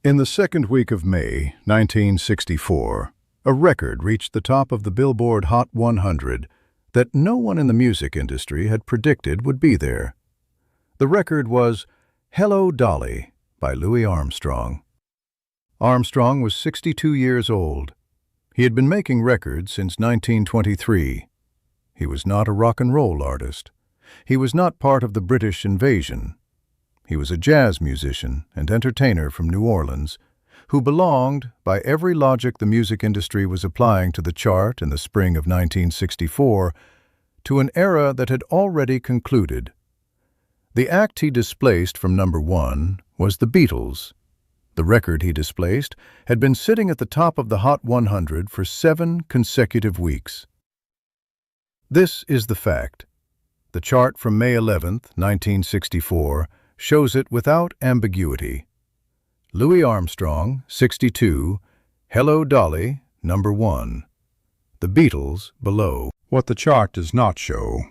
In the second week of May, 1964, a record reached the top of the Billboard Hot 100 that no one in the music industry had predicted would be there. The record was "Hello, Dolly" by Louis Armstrong. Armstrong was 62 years old. He had been making records since 1923. He was not a rock and roll artist. He was not part of the British invasion. He was a jazz musician and entertainer from New Orleans who belonged, by every logic the music industry was applying to the chart in the spring of 1964, to an era that had already concluded. The act he displaced from number one was the Beatles. The record he displaced had been sitting at the top of the Hot 100 for 7 consecutive weeks. This is the fact. The chart from May 11, 1964, shows it without ambiguity. Louis Armstrong, 62, "Hello, Dolly," number 1. The Beatles below. What the chart does not show,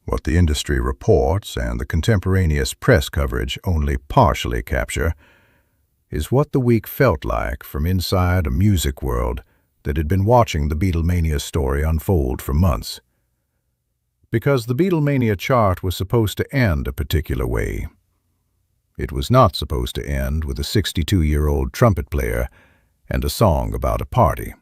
what the industry reports and the contemporaneous press coverage only partially capture, is what the week felt like from inside a music world that had been watching the Beatlemania story unfold for months. Because the Beatlemania chart was supposed to end a particular way. It was not supposed to end with a 62-year-old trumpet player and a song about a party.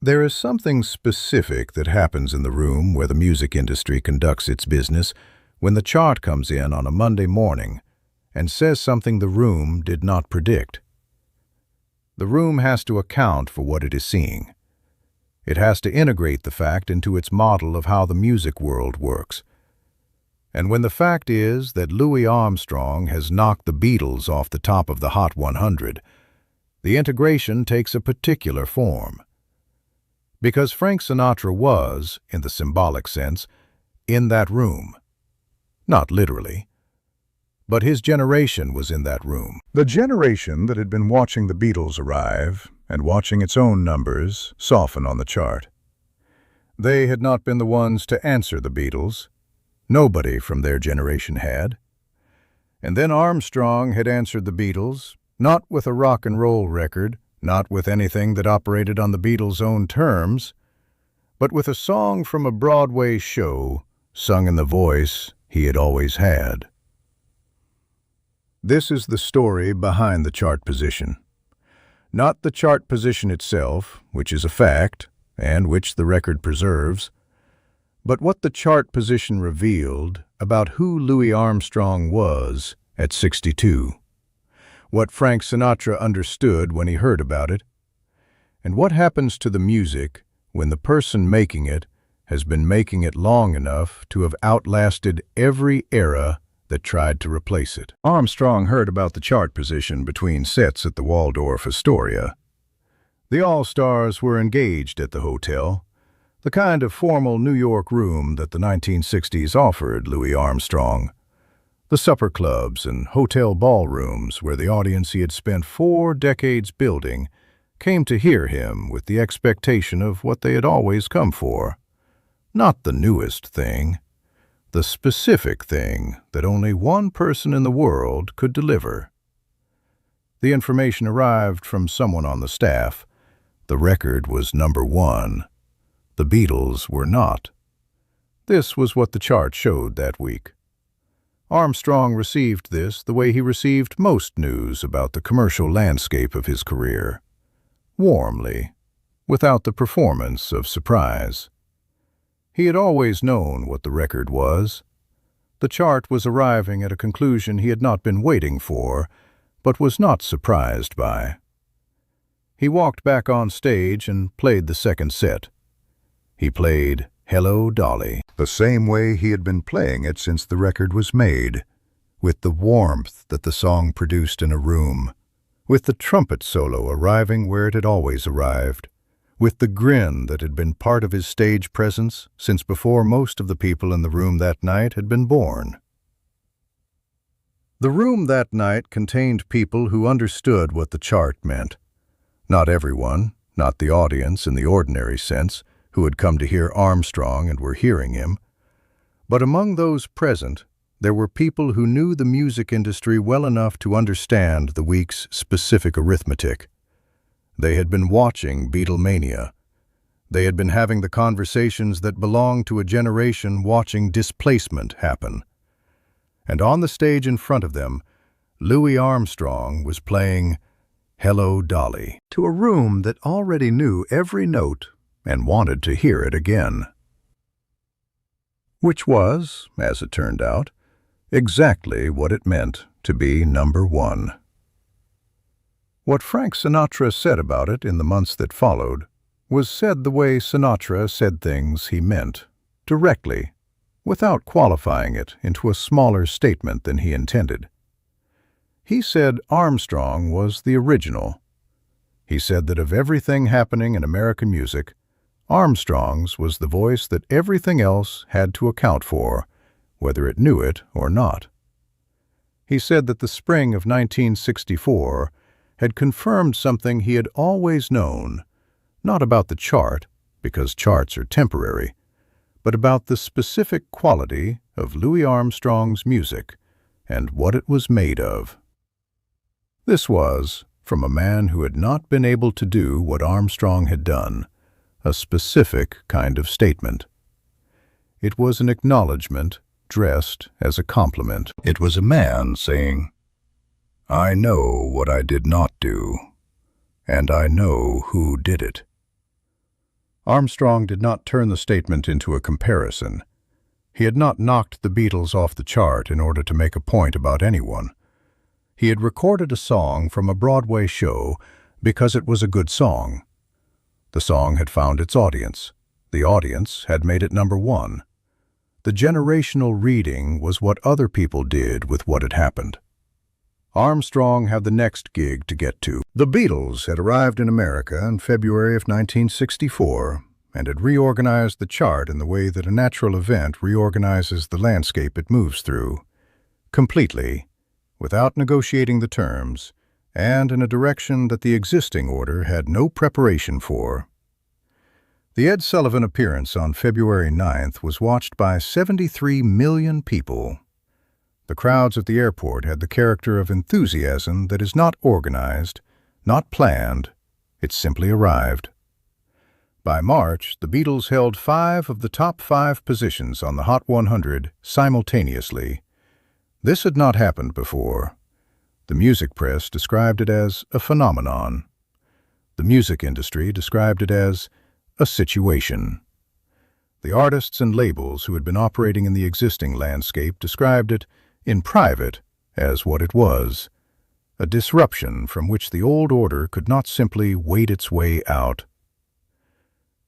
There is something specific that happens in the room where the music industry conducts its business when the chart comes in on a Monday morning and says something the room did not predict. The room has to account for what it is seeing. It has to integrate the fact into its model of how the music world works. And when the fact is that Louis Armstrong has knocked the Beatles off the top of the Hot 100, the integration takes a particular form. Because Frank Sinatra was, in the symbolic sense, in that room. Not literally. But his generation was in that room. The generation that had been watching the Beatles arrive and watching its own numbers soften on the chart. They had not been the ones to answer the Beatles. Nobody from their generation had. And then Armstrong had answered the Beatles, not with a rock and roll record, not with anything that operated on the Beatles' own terms, but with a song from a Broadway show, sung in the voice he had always had. This is the story behind the chart position. Not the chart position itself, which is a fact, and which the record preserves, but what the chart position revealed about who Louis Armstrong was at 62, what Frank Sinatra understood when he heard about it, and what happens to the music when the person making it has been making it long enough to have outlasted every era that tried to replace it. Armstrong heard about the chart position between sets at the Waldorf Astoria. The All-Stars were engaged at the hotel, the kind of formal New York room that the 1960s offered Louis Armstrong, the supper clubs and hotel ballrooms where the audience he had spent 4 decades building came to hear him with the expectation of what they had always come for. Not the newest thing, the specific thing that only one person in the world could deliver. The information arrived from someone on the staff. The record was number 1. The Beatles were not. This was what the chart showed that week. Armstrong received this the way he received most news about the commercial landscape of his career. Warmly, without the performance of surprise. He had always known what the record was. The chart was arriving at a conclusion he had not been waiting for, but was not surprised by. He walked back on stage and played the second set. He played "Hello, Dolly" the same way he had been playing it since the record was made, with the warmth that the song produced in a room, with the trumpet solo arriving where it had always arrived, with the grin that had been part of his stage presence since before most of the people in the room that night had been born. The room that night contained people who understood what the chart meant. Not everyone, not the audience in the ordinary sense, who had come to hear Armstrong and were hearing him, but among those present There were people who knew the music industry well enough to understand the week's specific arithmetic. They had been watching Beatlemania. They had been having the conversations that belonged to a generation watching displacement happen. And on the stage in front of them, Louis Armstrong was playing Hello, Dolly to a room that already knew every note and wanted to hear it again. Which was, as it turned out, exactly what it meant to be number one. What Frank Sinatra said about it in the months that followed was said the way Sinatra said things he meant, directly, without qualifying it into a smaller statement than he intended. He said Armstrong was the original. He said that of everything happening in American music, Armstrong's was the voice that everything else had to account for, whether it knew it or not. He said that the spring of 1964 had confirmed something he had always known, not about the chart, because charts are temporary, but about the specific quality of Louis Armstrong's music and what it was made of. This was, from a man who had not been able to do what Armstrong had done, a specific kind of statement. It was an acknowledgement dressed as a compliment. It was a man saying, "I know what I did not do, and I know who did it." Armstrong did not turn the statement into a comparison. He had not knocked the Beatles off the chart in order to make a point about anyone. He had recorded a song from a Broadway show because it was a good song. The song had found its audience. The audience had made it number one. The generational reading was what other people did with what had happened. Armstrong had the next gig to get to. The Beatles had arrived in America in February of 1964 and had reorganized the chart in the way that a natural event reorganizes the landscape it moves through, completely, without negotiating the terms, and in a direction that the existing order had no preparation for. The Ed Sullivan appearance on February 9th was watched by 73 million people. The crowds at the airport had the character of enthusiasm that is not organized, not planned, it simply arrived. By March, the Beatles held 5 of the top 5 positions on the Hot 100 simultaneously. This had not happened before. The music press described it as a phenomenon. The music industry described it as a situation. The artists and labels who had been operating in the existing landscape described it, in private, as what it was, a disruption from which the old order could not simply wait its way out.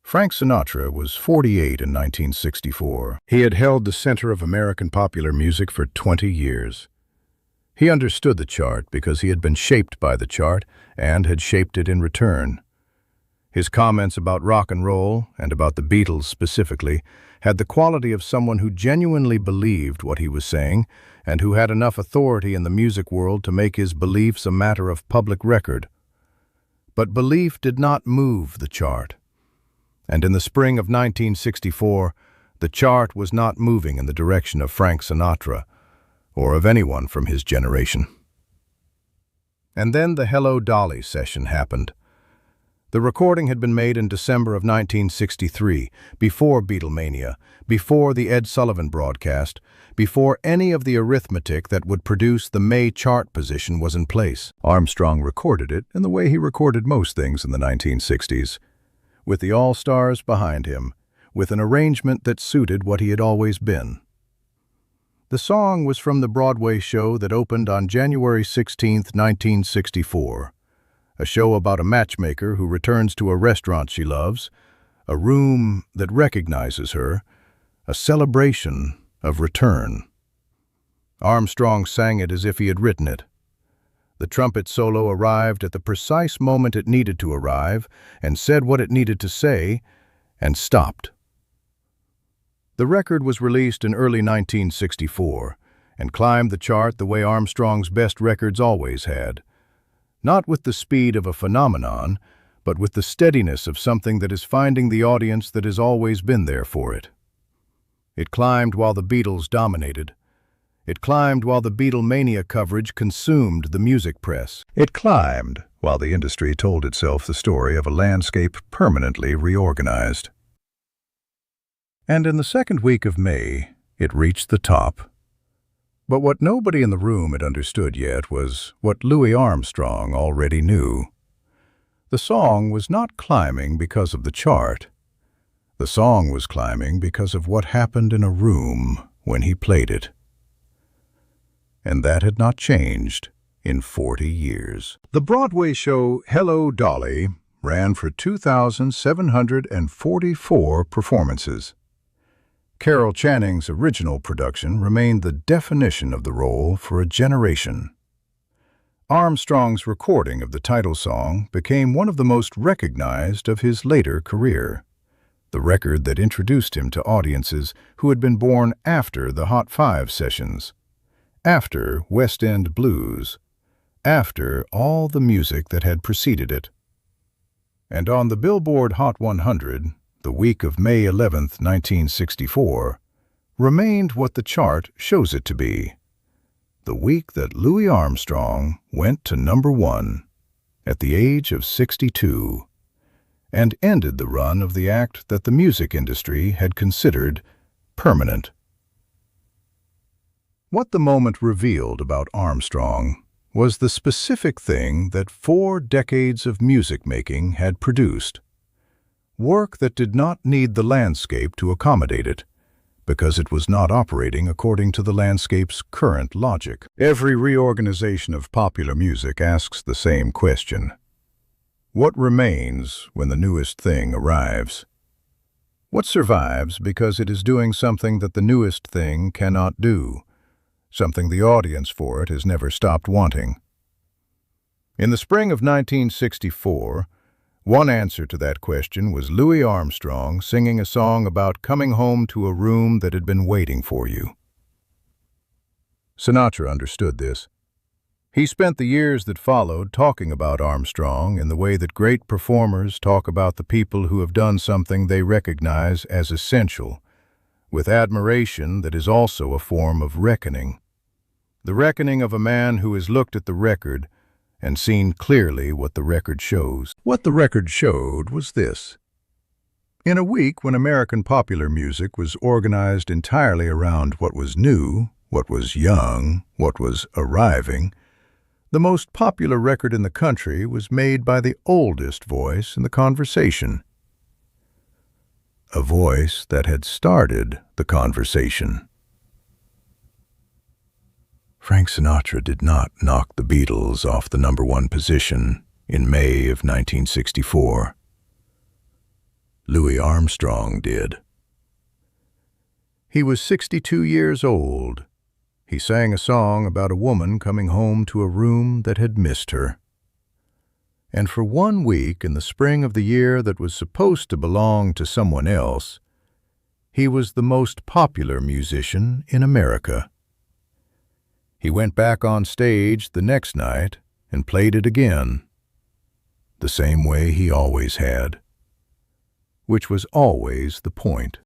Frank Sinatra was 48 in 1964. He had held the center of American popular music for 20 years. He understood the chart because he had been shaped by the chart and had shaped it in return. His comments about rock and roll, and about the Beatles specifically, had the quality of someone who genuinely believed what he was saying and who had enough authority in the music world to make his beliefs a matter of public record. But belief did not move the chart. And in the spring of 1964, the chart was not moving in the direction of Frank Sinatra, or of anyone from his generation. And then the Hello, Dolly session happened. The recording had been made in December of 1963, before Beatlemania, before the Ed Sullivan broadcast, before any of the arithmetic that would produce the May chart position was in place. Armstrong recorded it in the way he recorded most things in the 1960s, with the all-stars behind him, with an arrangement that suited what he had always been. The song was from the Broadway show that opened on January 16, 1964, a show about a matchmaker who returns to a restaurant she loves, a room that recognizes her, a celebration of return. Armstrong sang it as if he had written it. The trumpet solo arrived at the precise moment it needed to arrive and said what it needed to say, and stopped. The record was released in early 1964 and climbed the chart the way Armstrong's best records always had, not with the speed of a phenomenon, but with the steadiness of something that is finding the audience that has always been there for it. It climbed while the Beatles dominated. It climbed while the Beatlemania coverage consumed the music press. It climbed while the industry told itself the story of a landscape permanently reorganized. And in the second week of May, it reached the top. But what nobody in the room had understood yet was what Louis Armstrong already knew. The song was not climbing because of the chart. The song was climbing because of what happened in a room when he played it. And that had not changed in 40 years. The Broadway show Hello, Dolly ran for 2,744 performances. Carol Channing's original production remained the definition of the role for a generation. Armstrong's recording of the title song became one of the most recognized of his later career, the record that introduced him to audiences who had been born after the Hot Five sessions, after West End blues, after all the music that had preceded it. And on the Billboard Hot 100, the week of May 11, 1964, remained what the chart shows it to be. The week that Louis Armstrong went to #1 at the age of 62 and ended the run of the act that the music industry had considered permanent. What the moment revealed about Armstrong was the specific thing that 4 decades of music making had produced. Work that did not need the landscape to accommodate it, because it was not operating according to the landscape's current logic. Every reorganization of popular music asks the same question. What remains when the newest thing arrives? What survives because it is doing something that the newest thing cannot do, something the audience for it has never stopped wanting? In the spring of 1964, one answer to that question was Louis Armstrong singing a song about coming home to a room that had been waiting for you. Sinatra understood this. He spent the years that followed talking about Armstrong in the way that great performers talk about the people who have done something they recognize as essential, with admiration that is also a form of reckoning. The reckoning of a man who has looked at the record and seen clearly what the record shows. What the record showed was this. In a week when American popular music was organized entirely around what was new, what was young, what was arriving, the most popular record in the country was made by the oldest voice in the conversation. A voice that had started the conversation. Frank Sinatra did not knock the Beatles off the #1 position in May of 1964. Louis Armstrong did. He was 62 years old. He sang a song about a woman coming home to a room that had missed her. And for 1 week in the spring of the year that was supposed to belong to someone else, he was the most popular musician in America. He went back on stage the next night and played it again, the same way he always had, which was always the point.